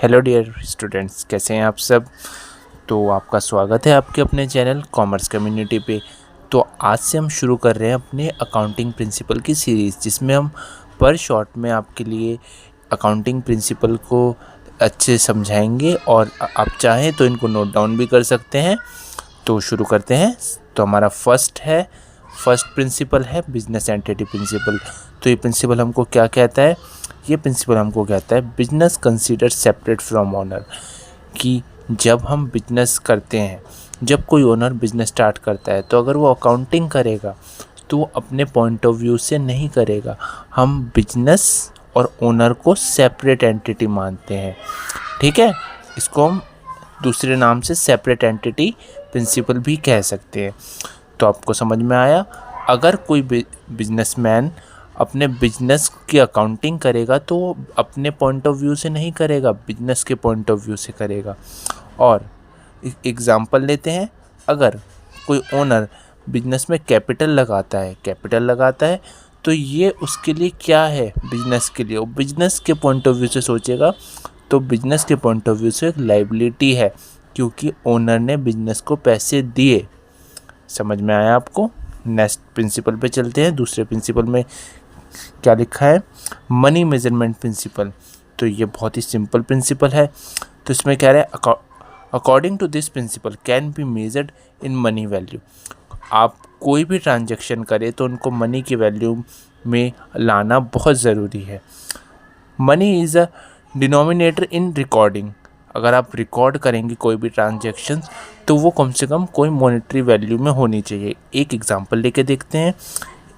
Hello dear students, कैसे हैं आप सब। तो आपका स्वागत है आपके अपने चैनल कॉमर्स कम्युनिटी पे। तो आज से हम शुरू कर रहे हैं अपने अकाउंटिंग प्रिंसिपल की सीरीज़, जिसमें हम पर शॉर्ट में आपके लिए अकाउंटिंग प्रिंसिपल को अच्छे से समझाएंगे और आप चाहें तो इनको नोट डाउन भी कर सकते हैं। तो शुरू करते हैं। तो हमारा फर्स्ट प्रिंसिपल है बिजनेस एंटिटी प्रिंसिपल। तो ये प्रिंसिपल हमको क्या कहता है? ये प्रिंसिपल हमको कहता है business consider separate from owner, कि जब हम बिजनेस करते हैं, जब कोई ओनर बिजनेस स्टार्ट करता है, तो अगर वो अकाउंटिंग करेगा तो वो अपने पॉइंट ऑफ व्यू से नहीं करेगा। हम बिजनेस और ओनर को सेपरेट एंटिटी मानते हैं, ठीक है। इसको हम दूसरे नाम से सेपरेट एंटिटी प्रिंसिपल भी कह सकते हैं। तो आपको समझ में आया। अगर कोई बिजनेसमैन अपने बिजनेस की अकाउंटिंग करेगा तो वो अपने पॉइंट ऑफ व्यू से नहीं करेगा, बिजनेस के पॉइंट ऑफ व्यू से करेगा। और एग्जांपल लेते हैं। अगर कोई ओनर बिजनेस में कैपिटल लगाता है तो ये उसके लिए क्या है? बिजनेस के लिए, वो बिजनेस के पॉइंट ऑफ व्यू से सोचेगा। तो बिजनेस के पॉइंट ऑफ व्यू से एक लायबिलिटी है, क्योंकि ओनर ने बिजनेस को पैसे दिए। समझ में आया आपको? नेक्स्ट प्रिंसिपल पे चलते हैं। दूसरे प्रिंसिपल में क्या लिखा है? Money measurement principle. तो ये बहुत ही सिंपल प्रिंसिपल है। तो इसमें कह रहा है according to this principle can be measured in money value. आप कोई भी ट्रांजैक्शन करें तो उनको मनी की वैल्यू में लाना बहुत ज़रूरी है। Money is a denominator in recording. अगर आप रिकॉर्ड करेंगे कोई भी ट्रांजैक्शन तो वो कम से कम कोई मॉनेटरी वैल्यू में होनी चाहिए। एक एग्जांपल लेके देखते हैं।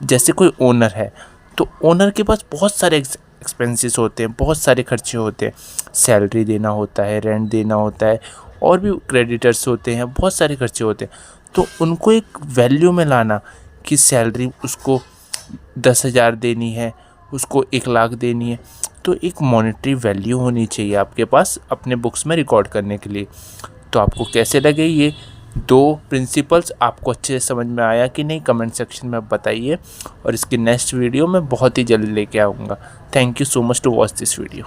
जैसे कोई ओनर है, तो ओनर के पास बहुत सारे एक्सपेंसेस होते हैं, बहुत सारे खर्चे होते हैं। सैलरी देना होता है, रेंट देना होता है, और भी क्रेडिटर्स होते हैं, बहुत सारे खर्चे होते हैं। तो उनको एक वैल्यू में लाना कि सैलरी उसको 10,000 देनी है, उसको 1,00,000 देनी है, तो एक मॉनेटरी वैल्यू होनी चाहिए आपके पास अपने बुक्स में रिकॉर्ड करने के लिए। तो आपको कैसे लगे ये दो प्रिंसिपल्स? आपको अच्छे से समझ में आया कि नहीं? कमेंट सेक्शन में बताइए, और इसकी नेक्स्ट वीडियो मैं बहुत ही जल्द लेके आऊँगा। Thank you so much to watch this video.